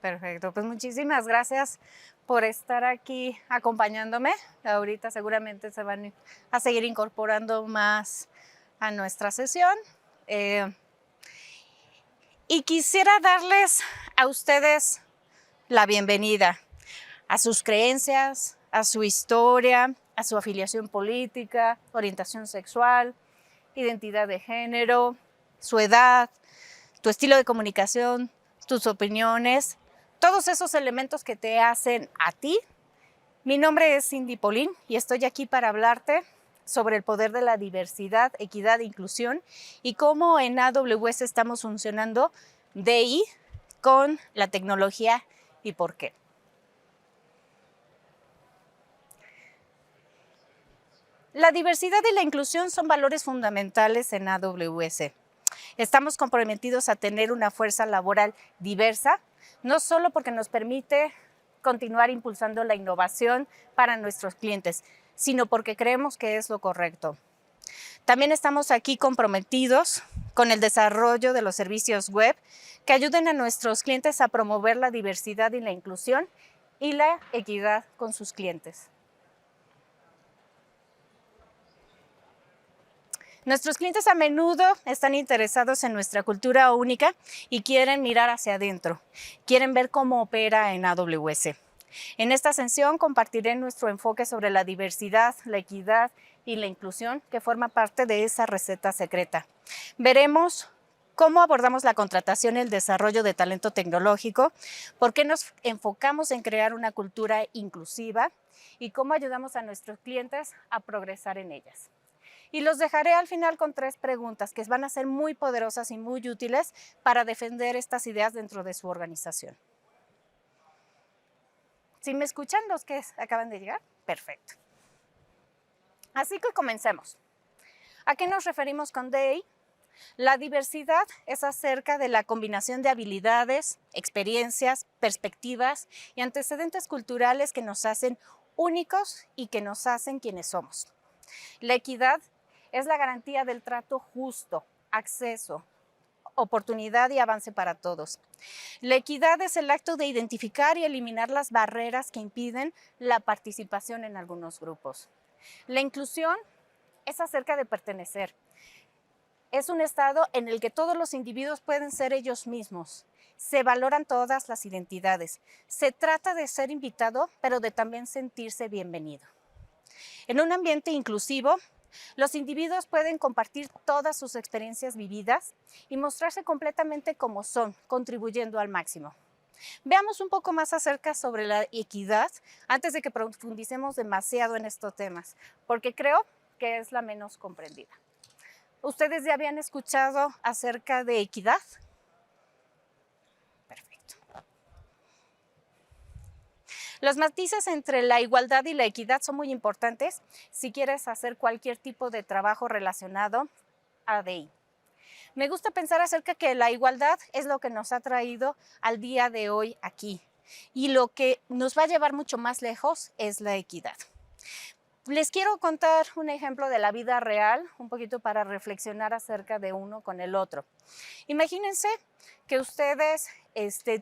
Perfecto, pues muchísimas gracias por estar aquí acompañándome. Ahorita seguramente se van a seguir incorporando más a nuestra sesión. Y quisiera darles a ustedes la bienvenida a sus creencias, a su historia, a su afiliación política, orientación sexual, identidad de género, su edad, tu estilo de comunicación, tus opiniones, todos esos elementos que te hacen a ti. Mi nombre es Cindy Polín y estoy aquí para hablarte sobre el poder de la diversidad, equidad e inclusión y cómo en AWS estamos funcionando DI con la tecnología y por qué. La diversidad y la inclusión son valores fundamentales en AWS. Estamos comprometidos a tener una fuerza laboral diversa, no solo porque nos permite continuar impulsando la innovación para nuestros clientes, sino porque creemos que es lo correcto. También estamos aquí comprometidos con el desarrollo de los servicios web que ayuden a nuestros clientes a promover la diversidad y la inclusión y la equidad con sus clientes. Nuestros clientes a menudo están interesados en nuestra cultura única y quieren mirar hacia adentro, quieren ver cómo opera en AWS. En esta sesión compartiré nuestro enfoque sobre la diversidad, la equidad y la inclusión que forma parte de esa receta secreta. Veremos cómo abordamos la contratación y el desarrollo de talento tecnológico, por qué nos enfocamos en crear una cultura inclusiva y cómo ayudamos a nuestros clientes a progresar en ellas. Y los dejaré al final con 3 preguntas que van a ser muy poderosas y muy útiles para defender estas ideas dentro de su organización. ¿Sí me escuchan los que acaban de llegar? Perfecto. Así que comencemos. ¿A qué nos referimos con DEI? La diversidad es acerca de la combinación de habilidades, experiencias, perspectivas y antecedentes culturales que nos hacen únicos y que nos hacen quienes somos. La equidad es la garantía del trato justo, acceso, oportunidad y avance para todos. La equidad es el acto de identificar y eliminar las barreras que impiden la participación en algunos grupos. La inclusión es acerca de pertenecer. Es un estado en el que todos los individuos pueden ser ellos mismos. Se valoran todas las identidades. Se trata de ser invitado, pero de también sentirse bienvenido. En un ambiente inclusivo, los individuos pueden compartir todas sus experiencias vividas y mostrarse completamente como son, contribuyendo al máximo. Veamos un poco más acerca sobre la equidad antes de que profundicemos demasiado en estos temas, porque creo que es la menos comprendida. ¿Ustedes ya habían escuchado acerca de equidad? Perfecto. Los matices entre la igualdad y la equidad son muy importantes si quieres hacer cualquier tipo de trabajo relacionado a DEI. Me gusta pensar acerca que la igualdad es lo que nos ha traído al día de hoy aquí y lo que nos va a llevar mucho más lejos es la equidad. Les quiero contar un ejemplo de la vida real, un poquito para reflexionar acerca de uno con el otro. Imagínense que ustedes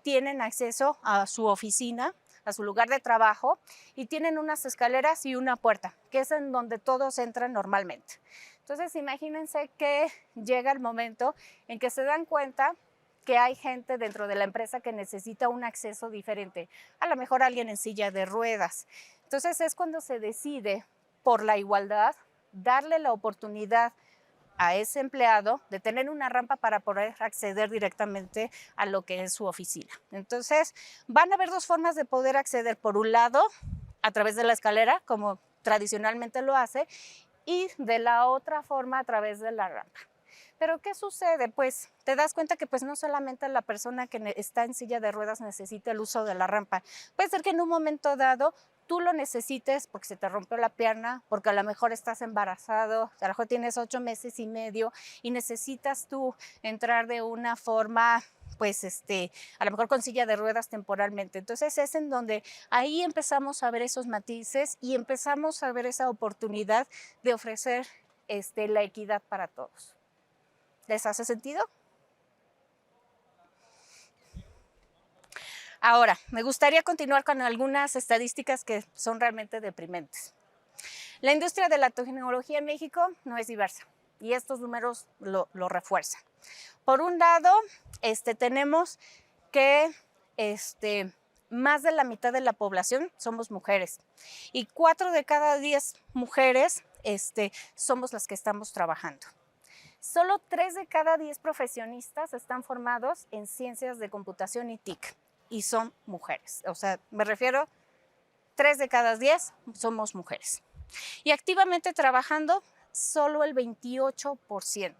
tienen acceso a su oficina, a su lugar de trabajo y tienen unas escaleras y una puerta, que es en donde todos entran normalmente. Entonces, imagínense que llega el momento en que se dan cuenta que hay gente dentro de la empresa que necesita un acceso diferente, a lo mejor alguien en silla de ruedas. Entonces, es cuando se decide por la igualdad, darle la oportunidad a ese empleado de tener una rampa para poder acceder directamente a lo que es su oficina. Entonces, van a haber 2 formas de poder acceder. Por un lado, a través de la escalera, como tradicionalmente lo hace, y de la otra forma, a través de la rampa. Pero ¿qué sucede? Pues te das cuenta que no solamente la persona que está en silla de ruedas necesita el uso de la rampa. Puede ser que en un momento dado tú lo necesites porque se te rompió la pierna, porque a lo mejor estás embarazado, a lo mejor tienes 8 meses y medio y necesitas tú entrar de una forma, a lo mejor con silla de ruedas temporalmente. Entonces es en donde ahí empezamos a ver esos matices y empezamos a ver esa oportunidad de ofrecer la equidad para todos. ¿Les hace sentido? Ahora, me gustaría continuar con algunas estadísticas que son realmente deprimentes. La industria de la tecnología en México no es diversa y estos números lo refuerzan. Por un lado, tenemos que más de la mitad de la población somos mujeres y 4 de cada 10 mujeres somos las que estamos trabajando. Solo 3 de cada 10 profesionistas están formados en ciencias de computación y TIC y son mujeres. O sea, me refiero, 3 de cada 10 somos mujeres. Y activamente trabajando solo el 28%,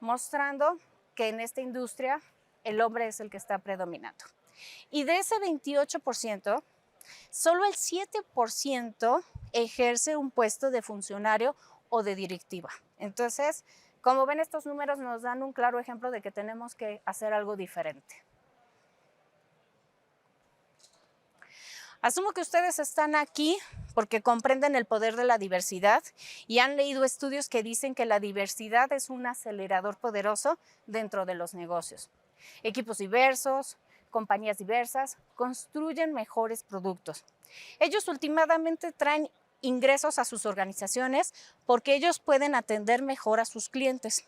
mostrando que en esta industria el hombre es el que está predominando. Y de ese 28%, solo el 7% ejerce un puesto de funcionario o de directiva. Entonces, como ven, estos números nos dan un claro ejemplo de que tenemos que hacer algo diferente. Asumo que ustedes están aquí porque comprenden el poder de la diversidad y han leído estudios que dicen que la diversidad es un acelerador poderoso dentro de los negocios. Equipos diversos, compañías diversas, construyen mejores productos. Ellos últimamente traen ingresos a sus organizaciones porque ellos pueden atender mejor a sus clientes.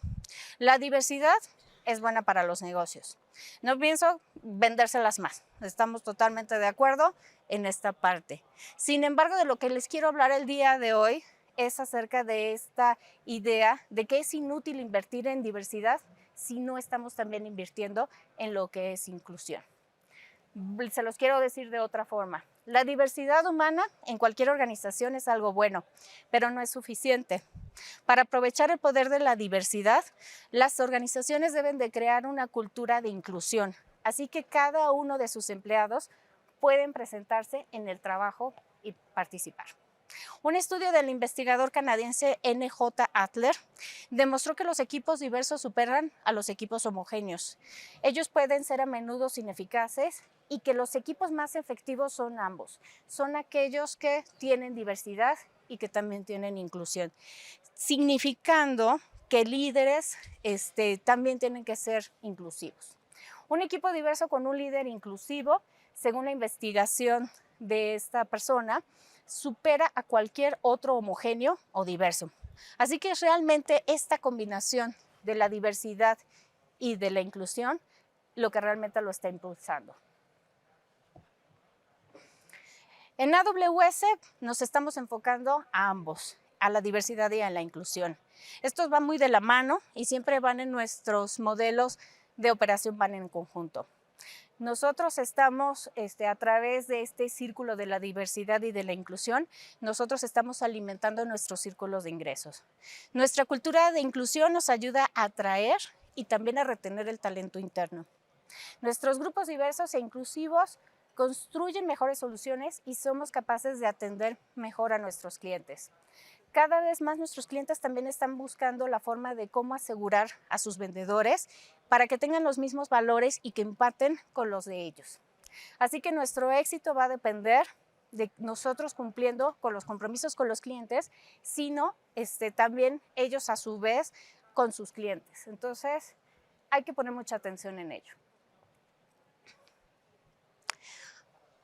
La diversidad es buena para los negocios. No pienso vendérselas más. Estamos totalmente de acuerdo en esta parte. Sin embargo, de lo que les quiero hablar el día de hoy es acerca de esta idea de que es inútil invertir en diversidad si no estamos también invirtiendo en lo que es inclusión. Se los quiero decir de otra forma. La diversidad humana en cualquier organización es algo bueno, pero no es suficiente. Para aprovechar el poder de la diversidad, las organizaciones deben de crear una cultura de inclusión, así que cada uno de sus empleados pueden presentarse en el trabajo y participar. Un estudio del investigador canadiense N.J. Adler demostró que los equipos diversos superan a los equipos homogéneos. Ellos pueden ser a menudo ineficaces y que los equipos más efectivos son ambos. Son aquellos que tienen diversidad y que también tienen inclusión, significando que líderes también tienen que ser inclusivos. Un equipo diverso con un líder inclusivo, según la investigación de esta persona, supera a cualquier otro homogéneo o diverso. Así que realmente esta combinación de la diversidad y de la inclusión, lo que realmente lo está impulsando. En AWS nos estamos enfocando a ambos, a la diversidad y a la inclusión. Estos van muy de la mano y siempre van en nuestros modelos de operación, van en conjunto. Nosotros estamos, a través de este círculo de la diversidad y de la inclusión, nosotros estamos alimentando nuestros círculos de ingresos. Nuestra cultura de inclusión nos ayuda a atraer y también a retener el talento interno. Nuestros grupos diversos e inclusivos construyen mejores soluciones y somos capaces de atender mejor a nuestros clientes. Cada vez más nuestros clientes también están buscando la forma de cómo asegurar a sus vendedores para que tengan los mismos valores y que empaten con los de ellos. Así que nuestro éxito va a depender de nosotros cumpliendo con los compromisos con los clientes, sino también ellos a su vez con sus clientes. Entonces hay que poner mucha atención en ello.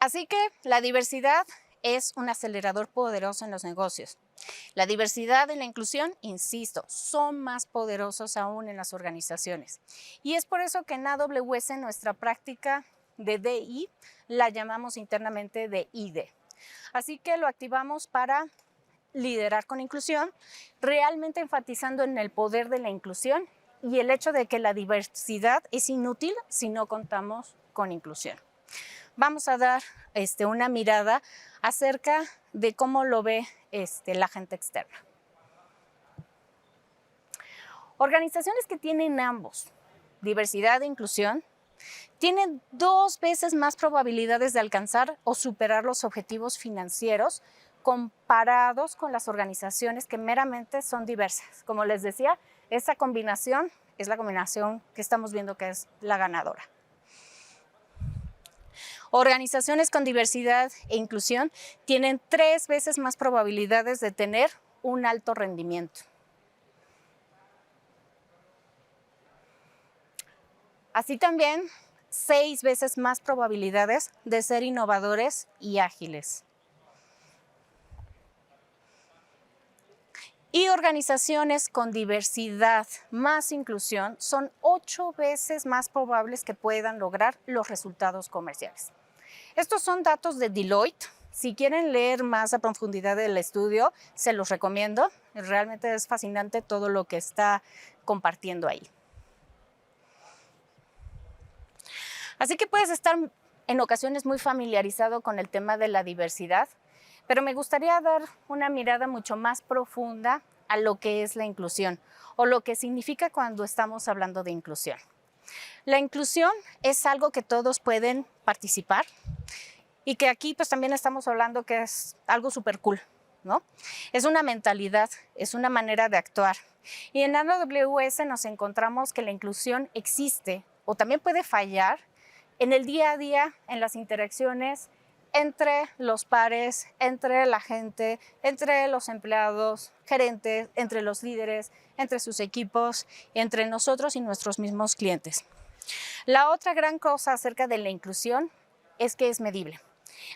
Así que la diversidad es un acelerador poderoso en los negocios. La diversidad y la inclusión, insisto, son más poderosos aún en las organizaciones. Y es por eso que en AWS nuestra práctica de DI la llamamos internamente de ID. Así que lo activamos para liderar con inclusión, realmente enfatizando en el poder de la inclusión y el hecho de que la diversidad es inútil si no contamos con inclusión. Vamos a dar una mirada acerca de cómo lo ve la gente externa. Organizaciones que tienen ambos, diversidad e inclusión, tienen 2 veces más probabilidades de alcanzar o superar los objetivos financieros comparados con las organizaciones que meramente son diversas. Como les decía, esa combinación es la combinación que estamos viendo que es la ganadora. Organizaciones con diversidad e inclusión tienen 3 veces más probabilidades de tener un alto rendimiento. Así también 6 veces más probabilidades de ser innovadores y ágiles. Y organizaciones con diversidad más inclusión son 8 veces más probables que puedan lograr los resultados comerciales. Estos son datos de Deloitte. Si quieren leer más a profundidad del estudio, se los recomiendo. Realmente es fascinante todo lo que está compartiendo ahí. Así que puedes estar en ocasiones muy familiarizado con el tema de la diversidad, pero me gustaría dar una mirada mucho más profunda a lo que es la inclusión o lo que significa cuando estamos hablando de inclusión. La inclusión es algo que todos pueden participar y que aquí pues también estamos hablando que es algo súper cool, ¿no? Es una mentalidad, es una manera de actuar. Y en AWS nos encontramos que la inclusión existe o también puede fallar en el día a día, en las interacciones entre los pares, entre la gente, entre los empleados, gerentes, entre los líderes, entre sus equipos, entre nosotros y nuestros mismos clientes. La otra gran cosa acerca de la inclusión es que es medible.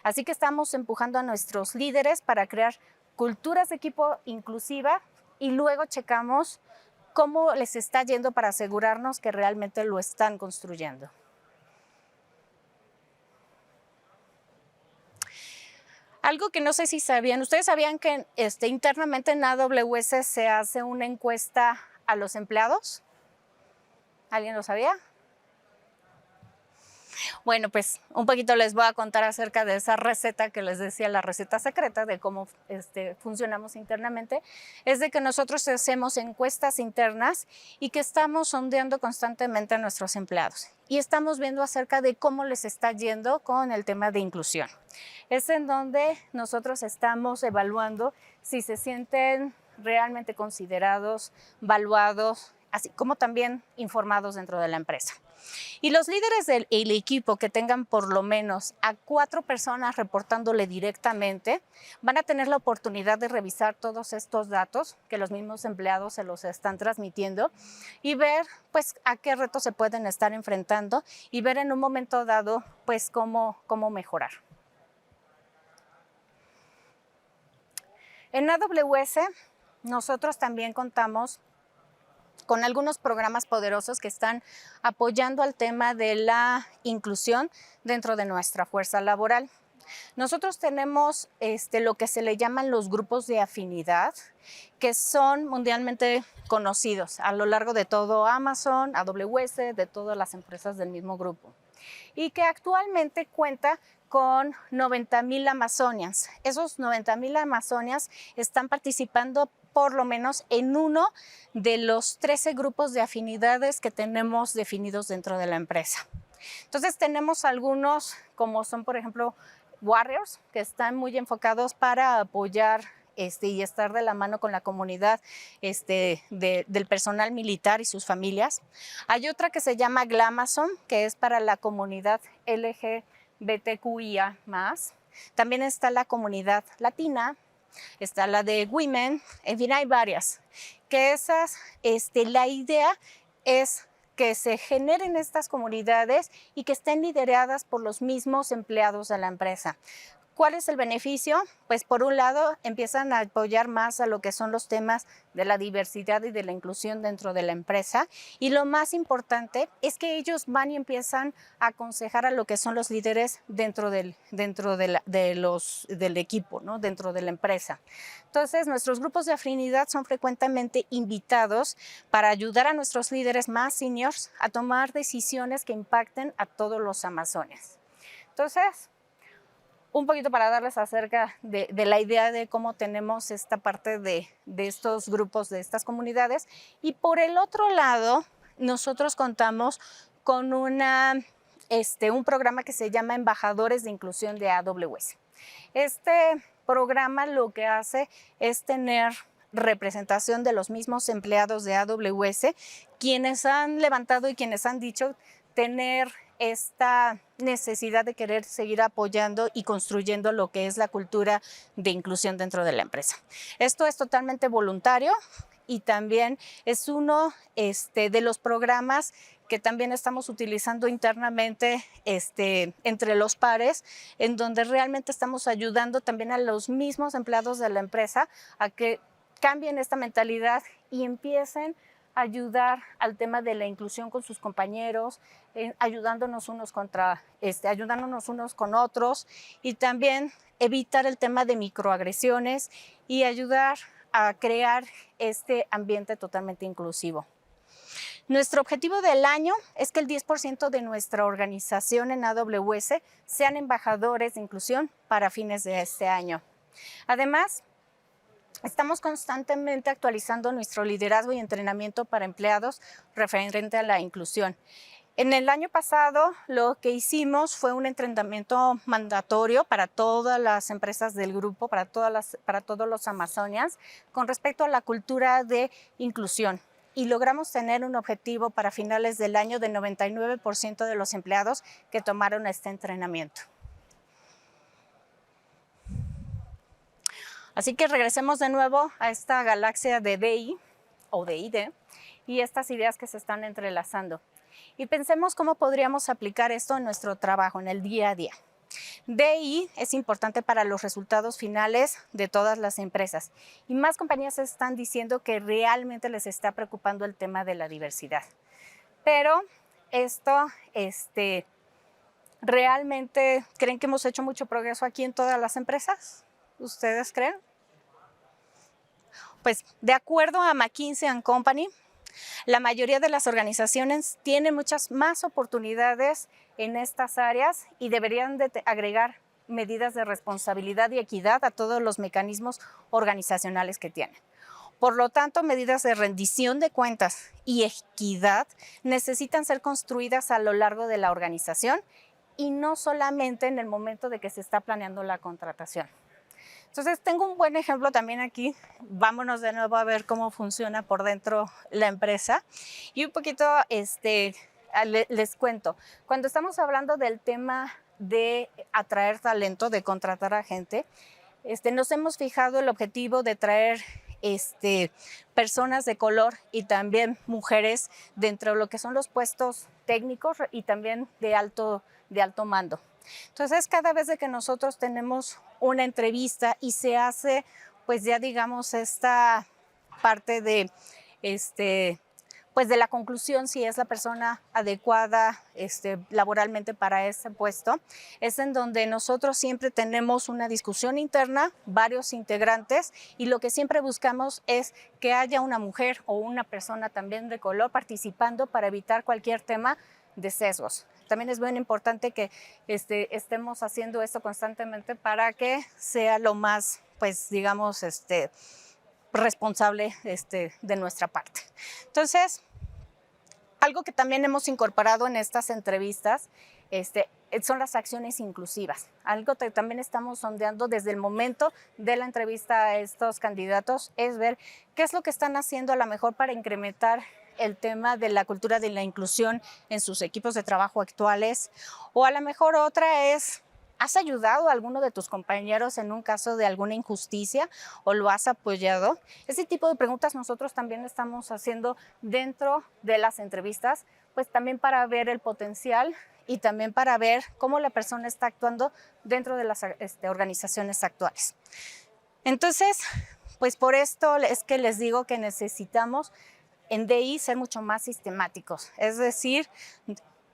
Así que estamos empujando a nuestros líderes para crear culturas de equipo inclusiva y luego checamos cómo les está yendo para asegurarnos que realmente lo están construyendo. Algo que no sé si sabían, ¿ustedes sabían que internamente en AWS se hace una encuesta a los empleados? ¿Alguien lo sabía? Bueno, pues un poquito les voy a contar acerca de esa receta que les decía, la receta secreta de cómo funcionamos internamente. Es de que nosotros hacemos encuestas internas y que estamos sondeando constantemente a nuestros empleados. Y estamos viendo acerca de cómo les está yendo con el tema de inclusión. Es en donde nosotros estamos evaluando si se sienten realmente considerados, valuados, así como también informados dentro de la empresa. Y los líderes del equipo que tengan por lo menos a 4 personas reportándole directamente van a tener la oportunidad de revisar todos estos datos que los mismos empleados se los están transmitiendo y ver pues a qué retos se pueden estar enfrentando y ver en un momento dado pues cómo mejorar. En AWS nosotros también contamos con algunos programas poderosos que están apoyando al tema de la inclusión dentro de nuestra fuerza laboral. Nosotros tenemos lo que se le llaman los grupos de afinidad, que son mundialmente conocidos a lo largo de todo Amazon, AWS, de todas las empresas del mismo grupo, y que actualmente cuenta con 90,000 Amazonians. Esos 90,000 Amazonians están participando por lo menos en uno de los 13 grupos de afinidades que tenemos definidos dentro de la empresa. Entonces tenemos algunos como son, por ejemplo, Warriors, que están muy enfocados para apoyar y estar de la mano con la comunidad del personal militar y sus familias. Hay otra que se llama Glamazon, que es para la comunidad LGBTQIA+. También está la comunidad latina, está la de Women, en fin, hay varias. Que esas, la idea es que se generen estas comunidades y que estén lideradas por los mismos empleados de la empresa. ¿Cuál es el beneficio? Pues por un lado empiezan a apoyar más a lo que son los temas de la diversidad y de la inclusión dentro de la empresa, y lo más importante es que ellos van y empiezan a aconsejar a lo que son los líderes dentro del equipo, ¿no? Dentro de la empresa. Entonces nuestros grupos de afinidad son frecuentemente invitados para ayudar a nuestros líderes más seniors a tomar decisiones que impacten a todos los amazones. Entonces, un poquito para darles acerca de la idea de cómo tenemos esta parte de estos grupos, de estas comunidades. Y por el otro lado, nosotros contamos con un programa que se llama Embajadores de Inclusión de AWS. Este programa lo que hace es tener representación de los mismos empleados de AWS, quienes han levantado y quienes han dicho tener esta necesidad de querer seguir apoyando y construyendo lo que es la cultura de inclusión dentro de la empresa. Esto es totalmente voluntario y también es uno de los programas que también estamos utilizando internamente entre los pares, en donde realmente estamos ayudando también a los mismos empleados de la empresa a que cambien esta mentalidad y empiecen a ayudar al tema de la inclusión con sus compañeros, ayudándonos unos con otros, y también evitar el tema de microagresiones y ayudar a crear este ambiente totalmente inclusivo. Nuestro objetivo del año es que el 10% de nuestra organización en AWS sean embajadores de inclusión para fines de este año. Además, estamos constantemente actualizando nuestro liderazgo y entrenamiento para empleados referente a la inclusión. En el año pasado lo que hicimos fue un entrenamiento mandatorio para todas las empresas del grupo, para todos los Amazonians, con respecto a la cultura de inclusión. Y logramos tener un objetivo para finales del año de 99% de los empleados que tomaron este entrenamiento. Así que regresemos de nuevo a esta galaxia de DI o de ID y estas ideas que se están entrelazando. Y pensemos cómo podríamos aplicar esto en nuestro trabajo, en el día a día. DI es importante para los resultados finales de todas las empresas y más compañías están diciendo que realmente les está preocupando el tema de la diversidad. Pero esto, ¿realmente creen que hemos hecho mucho progreso aquí en todas las empresas? ¿Ustedes creen? Pues de acuerdo a McKinsey & Company, la mayoría de las organizaciones tienen muchas más oportunidades en estas áreas y deberían de agregar medidas de responsabilidad y equidad a todos los mecanismos organizacionales que tienen. Por lo tanto, medidas de rendición de cuentas y equidad necesitan ser construidas a lo largo de la organización y no solamente en el momento de que se está planeando la contratación. Entonces, tengo un buen ejemplo también aquí. Vámonos de nuevo a ver cómo funciona por dentro la empresa. Y un poquito les cuento. Cuando estamos hablando del tema de atraer talento, de contratar a gente, nos hemos fijado el objetivo de traer personas de color y también mujeres dentro de lo que son los puestos técnicos y también de alto mando. Entonces, cada vez que nosotros tenemos una entrevista y se hace, pues ya digamos, esta parte de, pues de la conclusión si es la persona adecuada laboralmente para ese puesto, es en donde nosotros siempre tenemos una discusión interna, varios integrantes, y lo que siempre buscamos es que haya una mujer o una persona también de color participando para evitar cualquier tema de sesgos. También es bien importante que estemos haciendo esto constantemente para que sea lo más, pues digamos, responsable de nuestra parte. Entonces, algo que también hemos incorporado en estas entrevistas son las acciones inclusivas. Algo que también estamos sondeando desde el momento de la entrevista a estos candidatos es ver qué es lo que están haciendo a lo mejor para incrementar el tema de la cultura de la inclusión en sus equipos de trabajo actuales, o a lo mejor otra es, ¿has ayudado a alguno de tus compañeros en un caso de alguna injusticia o lo has apoyado? Ese tipo de preguntas nosotros también estamos haciendo dentro de las entrevistas, pues también para ver el potencial y también para ver cómo la persona está actuando dentro de las organizaciones actuales. Entonces, pues por esto es que les digo que necesitamos en DI ser mucho más sistemáticos, es decir,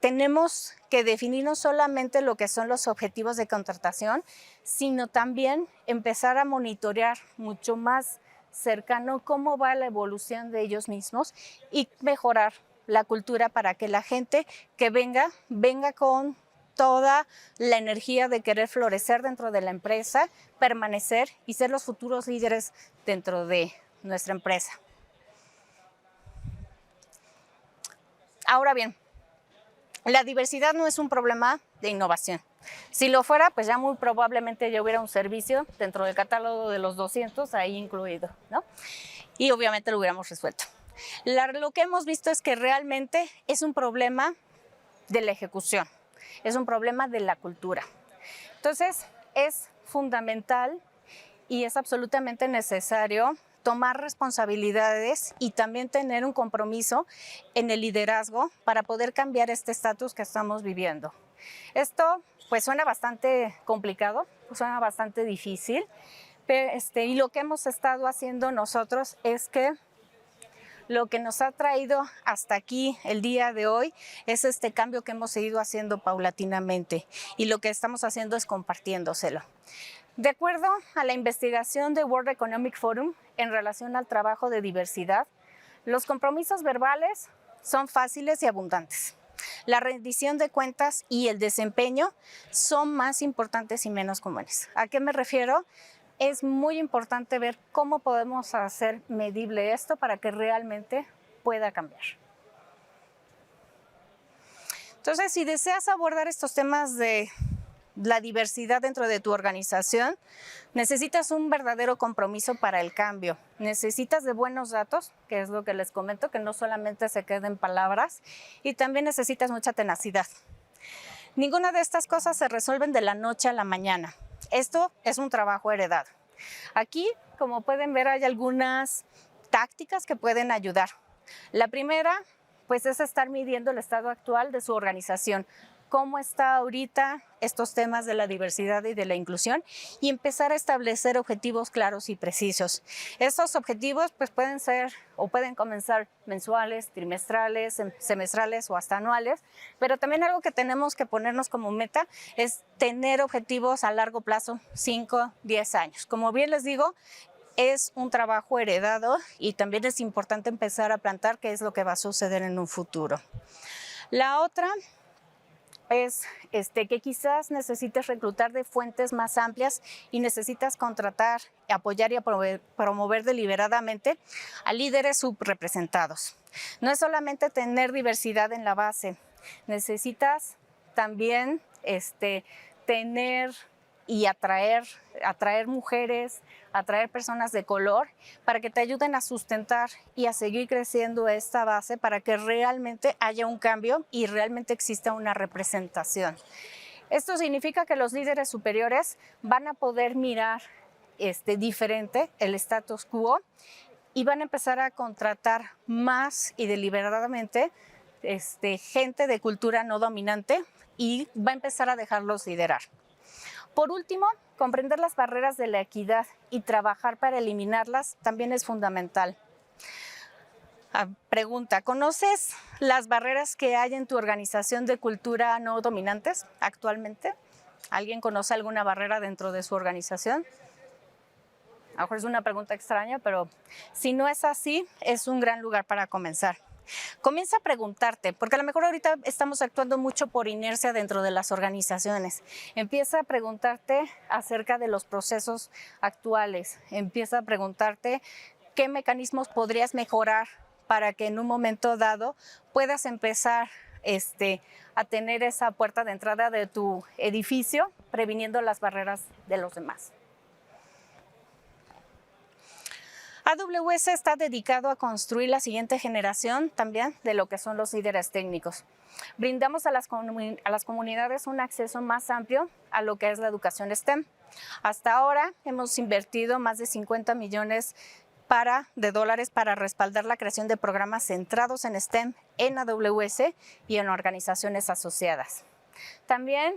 tenemos que definir no solamente lo que son los objetivos de contratación, sino también empezar a monitorear mucho más cercano cómo va la evolución de ellos mismos y mejorar la cultura para que la gente que venga con toda la energía de querer florecer dentro de la empresa, permanecer y ser los futuros líderes dentro de nuestra empresa. Ahora bien, la diversidad no es un problema de innovación. Si lo fuera, pues ya muy probablemente ya hubiera un servicio dentro del catálogo de los 200 ahí incluido, ¿no? Y obviamente lo hubiéramos resuelto. Lo que hemos visto es que realmente es un problema de la ejecución, es un problema de la cultura. Entonces, es fundamental y es absolutamente necesario tomar responsabilidades y también tener un compromiso en el liderazgo para poder cambiar este estatus que estamos viviendo. Esto pues suena bastante complicado, suena bastante difícil, pero, y lo que hemos estado haciendo nosotros es que lo que nos ha traído hasta aquí el día de hoy es este cambio que hemos seguido haciendo paulatinamente y lo que estamos haciendo es compartiéndoselo. De acuerdo a la investigación de World Economic Forum en relación al trabajo de diversidad, los compromisos verbales son fáciles y abundantes. La rendición de cuentas y el desempeño son más importantes y menos comunes. ¿A qué me refiero? Es muy importante ver cómo podemos hacer medible esto para que realmente pueda cambiar. Entonces, si deseas abordar estos temas de la diversidad dentro de tu organización, necesitas un verdadero compromiso para el cambio. Necesitas de buenos datos, que es lo que les comento, que no solamente se queden palabras, y también necesitas mucha tenacidad. Ninguna de estas cosas se resuelven de la noche a la mañana. Esto es un trabajo heredado. Aquí, como pueden ver, hay algunas tácticas que pueden ayudar. La primera, pues, es estar midiendo el estado actual de su organización. Cómo está ahorita estos temas de la diversidad y de la inclusión y empezar a establecer objetivos claros y precisos. Estos objetivos pues pueden ser o pueden comenzar mensuales, trimestrales, semestrales o hasta anuales, pero también algo que tenemos que ponernos como meta es tener objetivos a largo plazo, 5, 10 años. Como bien les digo, es un trabajo heredado y también es importante empezar a plantar qué es lo que va a suceder en un futuro. La otra es que quizás necesites reclutar de fuentes más amplias y necesitas contratar, apoyar y promover deliberadamente a líderes subrepresentados. No es solamente tener diversidad en la base, necesitas también tener y atraer mujeres, atraer personas de color para que te ayuden a sustentar y a seguir creciendo esta base para que realmente haya un cambio y realmente exista una representación. Esto significa que los líderes superiores van a poder mirar diferente el status quo y van a empezar a contratar más y deliberadamente gente de cultura no dominante y va a empezar a dejarlos liderar. Por último, comprender las barreras de la equidad y trabajar para eliminarlas también es fundamental. Pregunta, ¿conoces las barreras que hay en tu organización de cultura no dominantes actualmente? ¿Alguien conoce alguna barrera dentro de su organización? A lo mejor es una pregunta extraña, pero si no es así, es un gran lugar para comenzar. Comienza a preguntarte, porque a lo mejor ahorita estamos actuando mucho por inercia dentro de las organizaciones. Empieza a preguntarte acerca de los procesos actuales. Empieza a preguntarte qué mecanismos podrías mejorar para que en un momento dado puedas empezar a tener esa puerta de entrada de tu edificio, previniendo las barreras de los demás. AWS está dedicado a construir la siguiente generación también de lo que son los líderes técnicos. Brindamos a las comunidades un acceso más amplio a lo que es la educación STEM. Hasta ahora hemos invertido más de 50 millones de dólares para respaldar la creación de programas centrados en STEM en AWS y en organizaciones asociadas. También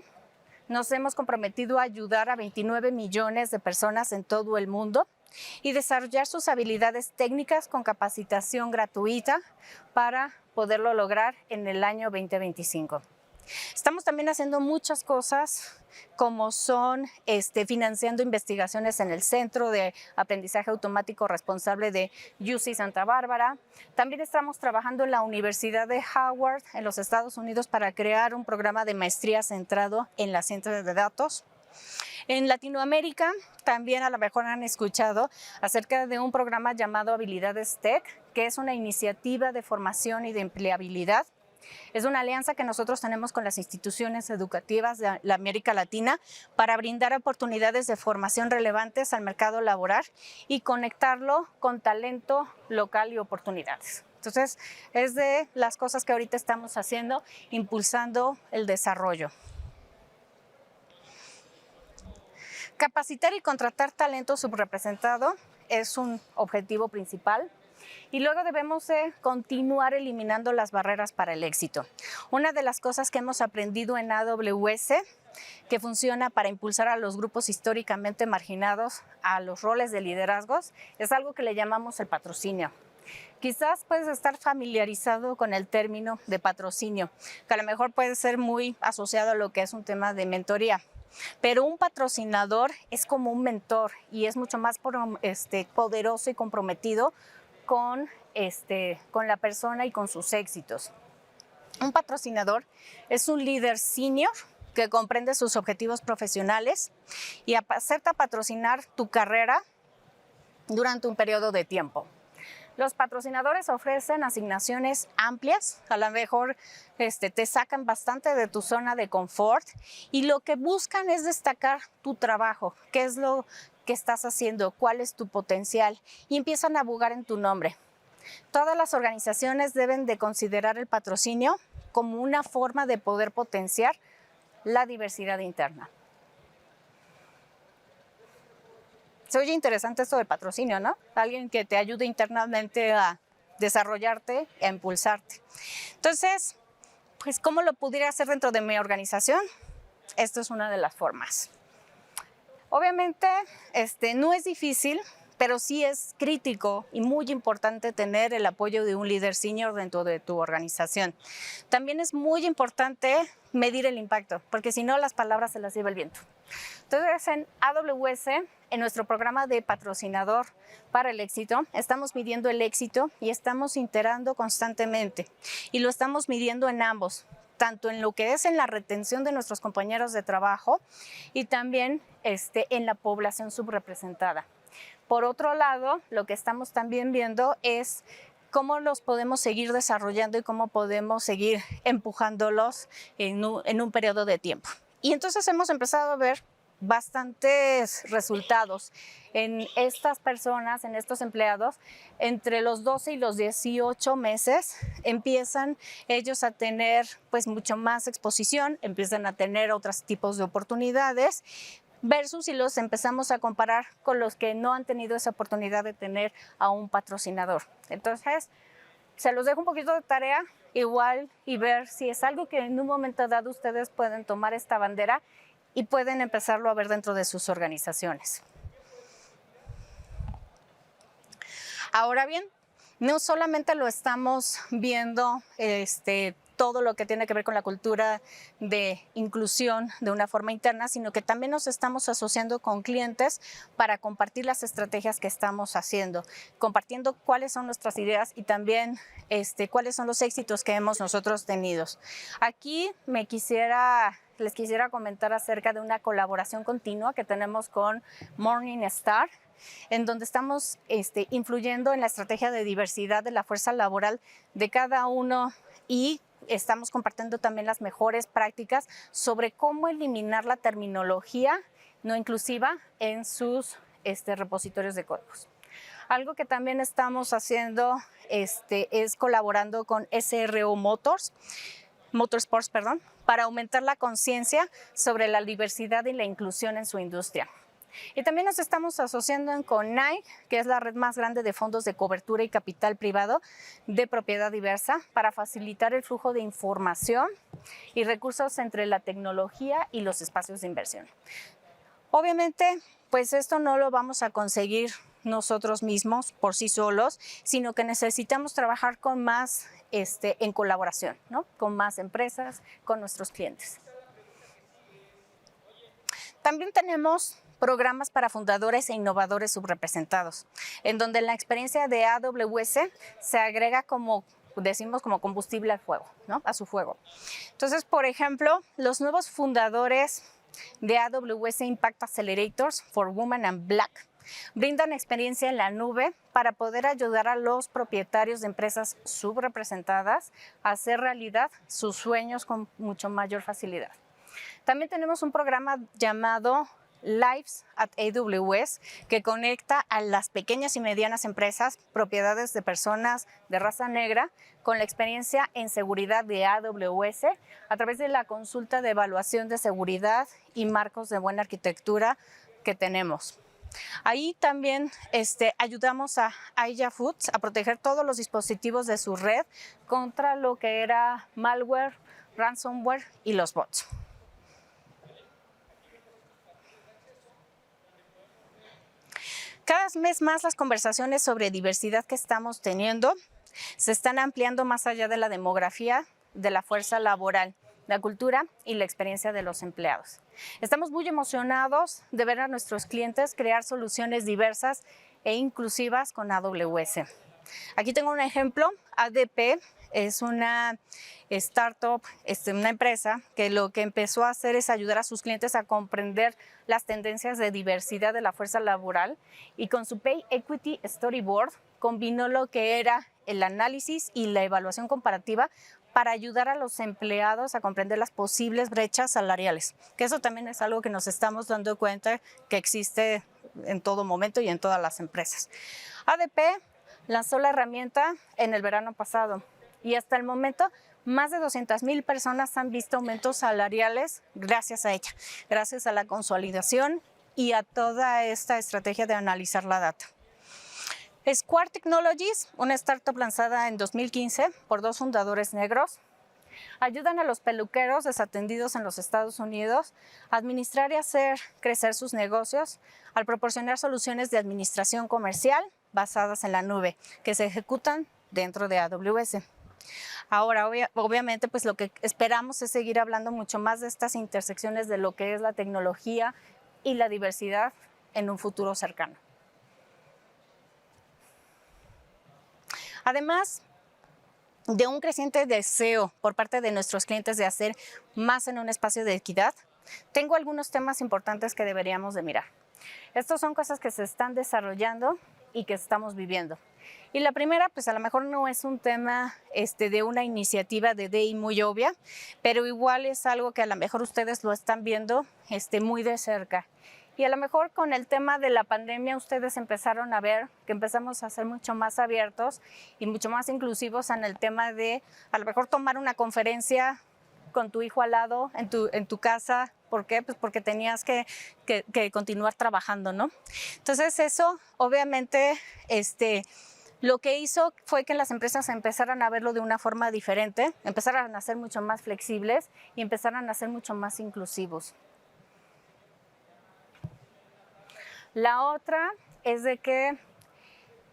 nos hemos comprometido a ayudar a 29 millones de personas en todo el mundo y desarrollar sus habilidades técnicas con capacitación gratuita para poderlo lograr en el año 2025. Estamos también haciendo muchas cosas como son financiando investigaciones en el Centro de Aprendizaje Automático Responsable de UC Santa Bárbara. También estamos trabajando en la Universidad de Howard en los Estados Unidos para crear un programa de maestría centrado en la ciencia de datos. En Latinoamérica también a lo mejor han escuchado acerca de un programa llamado Habilidades Tech, que es una iniciativa de formación y de empleabilidad. Es una alianza que nosotros tenemos con las instituciones educativas de la América Latina para brindar oportunidades de formación relevantes al mercado laboral y conectarlo con talento local y oportunidades. Entonces, es de las cosas que ahorita estamos haciendo, impulsando el desarrollo. Capacitar y contratar talento subrepresentado es un objetivo principal. Y luego debemos de continuar eliminando las barreras para el éxito. Una de las cosas que hemos aprendido en AWS, que funciona para impulsar a los grupos históricamente marginados a los roles de liderazgos, es algo que le llamamos el patrocinio. Quizás puedes estar familiarizado con el término de patrocinio, que a lo mejor puede ser muy asociado a lo que es un tema de mentoría. Pero un patrocinador es como un mentor y es mucho más poderoso y comprometido con la persona y con sus éxitos. Un patrocinador es un líder senior que comprende sus objetivos profesionales y acepta patrocinar tu carrera durante un periodo de tiempo. Los patrocinadores ofrecen asignaciones amplias, a lo mejor te sacan bastante de tu zona de confort y lo que buscan es destacar tu trabajo, qué es lo que estás haciendo, cuál es tu potencial y empiezan a abogar en tu nombre. Todas las organizaciones deben de considerar el patrocinio como una forma de poder potenciar la diversidad interna. Se oye interesante esto del patrocinio, ¿no? Alguien que te ayude internamente a desarrollarte, a impulsarte. Entonces, pues, ¿cómo lo pudiera hacer dentro de mi organización? Esto es una de las formas. Obviamente, no es difícil, pero sí es crítico y muy importante tener el apoyo de un líder senior dentro de tu organización. También es muy importante medir el impacto, porque si no, las palabras se las lleva el viento. Entonces, en AWS, en nuestro programa de patrocinador para el éxito, estamos midiendo el éxito y estamos iterando constantemente. Y lo estamos midiendo en ambos, tanto en lo que es en la retención de nuestros compañeros de trabajo y también en la población subrepresentada. Por otro lado, lo que estamos también viendo es cómo los podemos seguir desarrollando y cómo podemos seguir empujándolos en un periodo de tiempo. Y entonces hemos empezado a ver bastantes resultados en estas personas, en estos empleados. Entre los 12 y los 18 meses empiezan ellos a tener pues mucho más exposición, empiezan a tener otros tipos de oportunidades, versus si los empezamos a comparar con los que no han tenido esa oportunidad de tener a un patrocinador. Entonces, se los dejo un poquito de tarea igual y ver si es algo que en un momento dado ustedes pueden tomar esta bandera y pueden empezarlo a ver dentro de sus organizaciones. Ahora bien, no solamente lo estamos viendo todo lo que tiene que ver con la cultura de inclusión de una forma interna, sino que también nos estamos asociando con clientes para compartir las estrategias que estamos haciendo, compartiendo cuáles son nuestras ideas y también cuáles son los éxitos que hemos nosotros tenido. Aquí les quisiera comentar acerca de una colaboración continua que tenemos con Morningstar, en donde estamos influyendo en la estrategia de diversidad de la fuerza laboral de cada uno y estamos compartiendo también las mejores prácticas sobre cómo eliminar la terminología no inclusiva en sus repositorios de códigos. Algo que también estamos haciendo es colaborando con SRO Motorsports, para aumentar la conciencia sobre la diversidad y la inclusión en su industria. Y también nos estamos asociando con Nike, que es la red más grande de fondos de cobertura y capital privado de propiedad diversa, para facilitar el flujo de información y recursos entre la tecnología y los espacios de inversión. Obviamente, pues esto no lo vamos a conseguir nosotros mismos por sí solos, sino que necesitamos trabajar con más en colaboración, ¿no? Con más empresas, con nuestros clientes. También tenemos programas para fundadores e innovadores subrepresentados, en donde la experiencia de AWS se agrega como combustible al fuego, ¿no? A su fuego. Entonces, por ejemplo, los nuevos fundadores de AWS Impact Accelerators for Women and Black brindan experiencia en la nube para poder ayudar a los propietarios de empresas subrepresentadas a hacer realidad sus sueños con mucho mayor facilidad. También tenemos un programa llamado Lives at AWS, que conecta a las pequeñas y medianas empresas, propiedades de personas de raza negra, con la experiencia en seguridad de AWS a través de la consulta de evaluación de seguridad y marcos de buena arquitectura que tenemos. Ahí también ayudamos a Aya Foods a proteger todos los dispositivos de su red contra lo que era malware, ransomware y los bots. Cada vez más las conversaciones sobre diversidad que estamos teniendo se están ampliando más allá de la demografía, de la fuerza laboral, la cultura y la experiencia de los empleados. Estamos muy emocionados de ver a nuestros clientes crear soluciones diversas e inclusivas con AWS. Aquí tengo un ejemplo. ADP es una startup, una empresa que lo que empezó a hacer es ayudar a sus clientes a comprender las tendencias de diversidad de la fuerza laboral y con su Pay Equity Storyboard combinó lo que era el análisis y la evaluación comparativa para ayudar a los empleados a comprender las posibles brechas salariales, que eso también es algo que nos estamos dando cuenta que existe en todo momento y en todas las empresas. ADP lanzó la herramienta en el verano pasado y hasta el momento más de 200,000 personas han visto aumentos salariales gracias a ella, gracias a la consolidación y a toda esta estrategia de analizar la data. Square Technologies, una startup lanzada en 2015 por 2 fundadores negros, ayudan a los peluqueros desatendidos en los Estados Unidos a administrar y hacer crecer sus negocios al proporcionar soluciones de administración comercial basadas en la nube que se ejecutan dentro de AWS. Ahora, obviamente, pues lo que esperamos es seguir hablando mucho más de estas intersecciones de lo que es la tecnología y la diversidad en un futuro cercano. Además de un creciente deseo por parte de nuestros clientes de hacer más en un espacio de equidad, tengo algunos temas importantes que deberíamos de mirar. Estos son cosas que se están desarrollando y que estamos viviendo. Y la primera, pues a lo mejor no es un tema de una iniciativa de DEI muy obvia, pero igual es algo que a lo mejor ustedes lo están viendo muy de cerca. Y a lo mejor con el tema de la pandemia ustedes empezaron a ver que empezamos a ser mucho más abiertos y mucho más inclusivos en el tema de a lo mejor tomar una conferencia con tu hijo al lado en tu casa. ¿Por qué? Pues porque tenías que continuar trabajando, ¿no? Entonces eso obviamente lo que hizo fue que las empresas empezaran a verlo de una forma diferente, empezaran a ser mucho más flexibles y empezaran a ser mucho más inclusivos. La otra es de que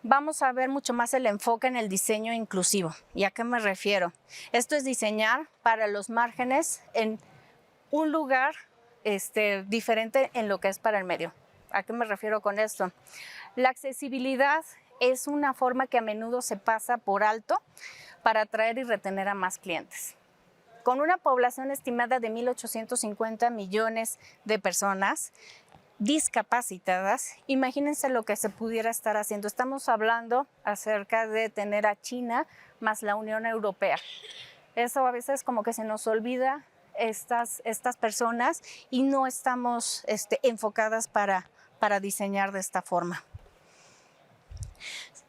vamos a ver mucho más el enfoque en el diseño inclusivo. ¿Y a qué me refiero? Esto es diseñar para los márgenes en un lugar diferente en lo que es para el medio. ¿A qué me refiero con esto? La accesibilidad es una forma que a menudo se pasa por alto para atraer y retener a más clientes. Con una población estimada de 1.850 millones de personas discapacitadas, imagínense lo que se pudiera estar haciendo. Estamos hablando acerca de tener a China más la Unión Europea. Eso a veces como que se nos olvida estas personas y no estamos enfocadas para diseñar de esta forma.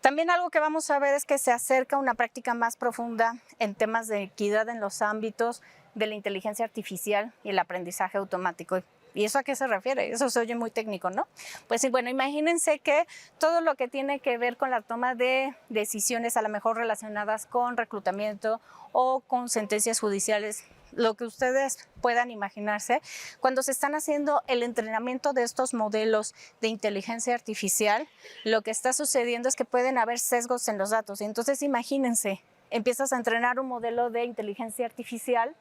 También algo que vamos a ver es que se acerca una práctica más profunda en temas de equidad en los ámbitos de la inteligencia artificial y el aprendizaje automático. ¿Y eso a qué se refiere? Eso se oye muy técnico, ¿no? Pues sí, bueno, imagínense que todo lo que tiene que ver con la toma de decisiones a lo mejor relacionadas con reclutamiento o con sentencias judiciales, lo que ustedes puedan imaginarse, cuando se están haciendo el entrenamiento de estos modelos de inteligencia artificial, lo que está sucediendo es que pueden haber sesgos en los datos. Entonces, imagínense, empiezas a entrenar un modelo de inteligencia artificial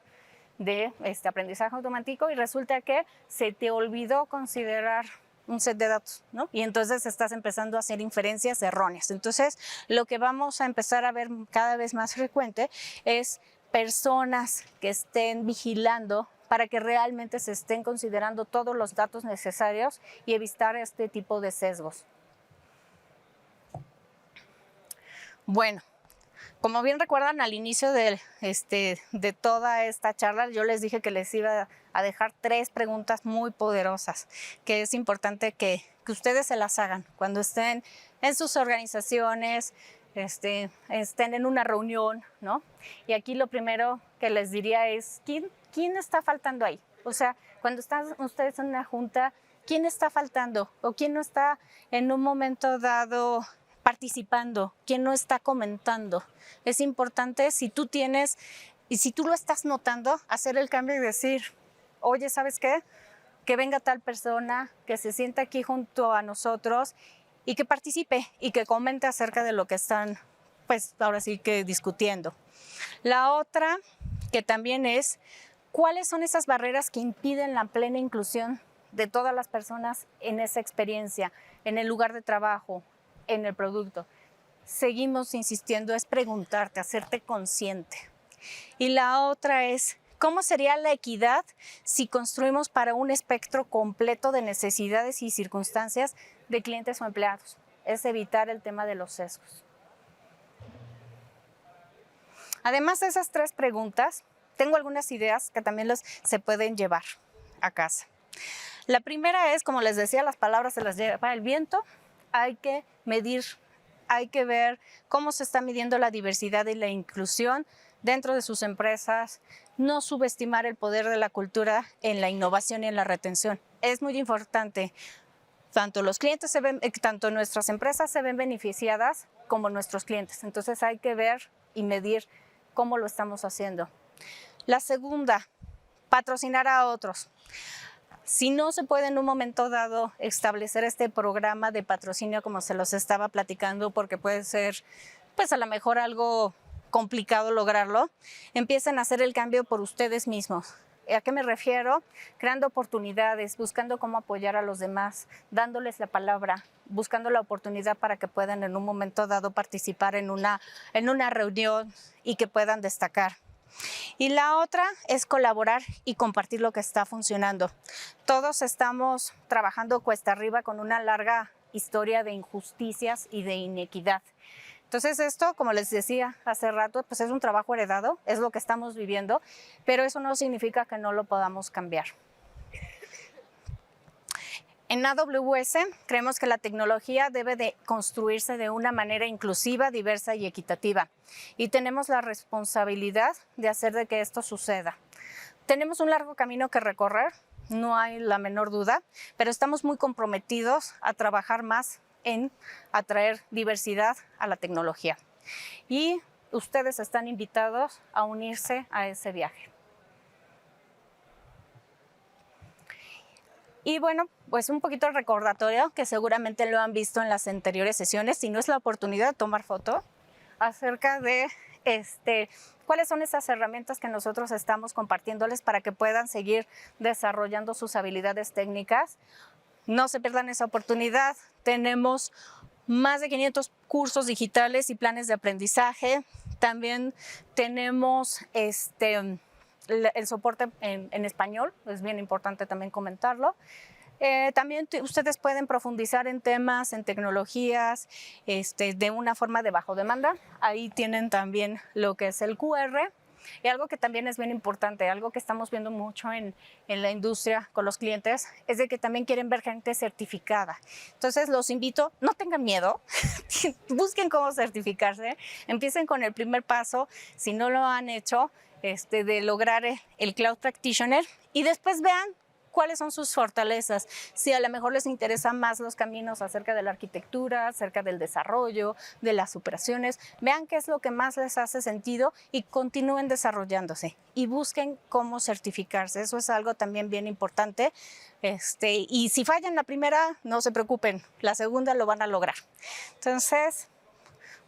de aprendizaje automático y resulta que se te olvidó considerar un set de datos, ¿no? Y entonces estás empezando a hacer inferencias erróneas. Entonces, lo que vamos a empezar a ver cada vez más frecuente es personas que estén vigilando para que realmente se estén considerando todos los datos necesarios y evitar este tipo de sesgos. Bueno, como bien recuerdan, al inicio de toda esta charla, yo les dije que les iba a dejar 3 preguntas muy poderosas, que es importante que ustedes se las hagan cuando estén en sus organizaciones, estén en una reunión, ¿no? Y aquí lo primero que les diría es, ¿quién está faltando ahí? O sea, cuando están ustedes en una junta, quién está faltando o quién no está en un momento dado participando, quién no está comentando. Es importante, si tú tienes y si tú lo estás notando, hacer el cambio y decir, oye, ¿sabes qué? Que venga tal persona, que se sienta aquí junto a nosotros y que participe y que comente acerca de lo que están, pues ahora sí que discutiendo. La otra, que también es, ¿cuáles son esas barreras que impiden la plena inclusión de todas las personas en esa experiencia, en el lugar de trabajo, en el producto? Seguimos insistiendo, es preguntarte, hacerte consciente. Y la otra es, ¿cómo sería la equidad si construimos para un espectro completo de necesidades y circunstancias de clientes o empleados? Es evitar el tema de los sesgos. Además de esas 3 preguntas, tengo algunas ideas que también se pueden llevar a casa. La primera es, como les decía, las palabras se las lleva el viento. Hay que medir, hay que ver cómo se está midiendo la diversidad y la inclusión dentro de sus empresas, no subestimar el poder de la cultura en la innovación y en la retención. Es muy importante. Tanto los clientes tanto nuestras empresas se ven beneficiadas como nuestros clientes. Entonces hay que ver y medir cómo lo estamos haciendo. La segunda, patrocinar a otros. Si no se puede en un momento dado establecer este programa de patrocinio como se los estaba platicando, porque puede ser, pues a lo mejor algo complicado lograrlo, empiecen a hacer el cambio por ustedes mismos. ¿A qué me refiero? Creando oportunidades, buscando cómo apoyar a los demás, dándoles la palabra, buscando la oportunidad para que puedan en un momento dado participar en una reunión y que puedan destacar. Y la otra es colaborar y compartir lo que está funcionando. Todos estamos trabajando cuesta arriba con una larga historia de injusticias y de inequidad. Entonces esto, como les decía hace rato, pues es un trabajo heredado, es lo que estamos viviendo, pero eso no significa que no lo podamos cambiar. En AWS creemos que la tecnología debe de construirse de una manera inclusiva, diversa y equitativa. Y tenemos la responsabilidad de hacer de que esto suceda. Tenemos un largo camino que recorrer, no hay la menor duda, pero estamos muy comprometidos a trabajar más en atraer diversidad a la tecnología. Y ustedes están invitados a unirse a ese viaje. Y bueno, pues un poquito el recordatorio, que seguramente lo han visto en las anteriores sesiones, si no es la oportunidad de tomar foto, acerca de cuáles son esas herramientas que nosotros estamos compartiéndoles para que puedan seguir desarrollando sus habilidades técnicas. No se pierdan esa oportunidad. Tenemos más de 500 cursos digitales y planes de aprendizaje. También tenemos el soporte en español, es bien importante también comentarlo. También ustedes pueden profundizar en temas, en tecnologías, de una forma de bajo demanda. Ahí tienen también lo que es el QR. Y algo que también es bien importante, algo que estamos viendo mucho en la industria con los clientes, es de que también quieren ver gente certificada. Entonces los invito, no tengan miedo, busquen cómo certificarse, empiecen con el primer paso, si no lo han hecho, de lograr el Cloud Practitioner, y después vean cuáles son sus fortalezas. Si a lo mejor les interesan más los caminos acerca de la arquitectura, acerca del desarrollo, de las operaciones, vean qué es lo que más les hace sentido y continúen desarrollándose y busquen cómo certificarse. Eso es algo también bien importante. Y si fallan la primera, no se preocupen, la segunda lo van a lograr. Entonces,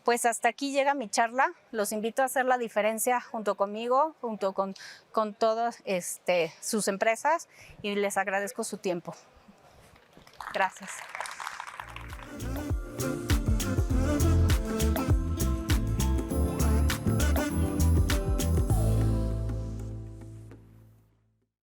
pues hasta aquí llega mi charla. Los invito a hacer la diferencia junto conmigo, junto con todas sus empresas, y les agradezco su tiempo. Gracias.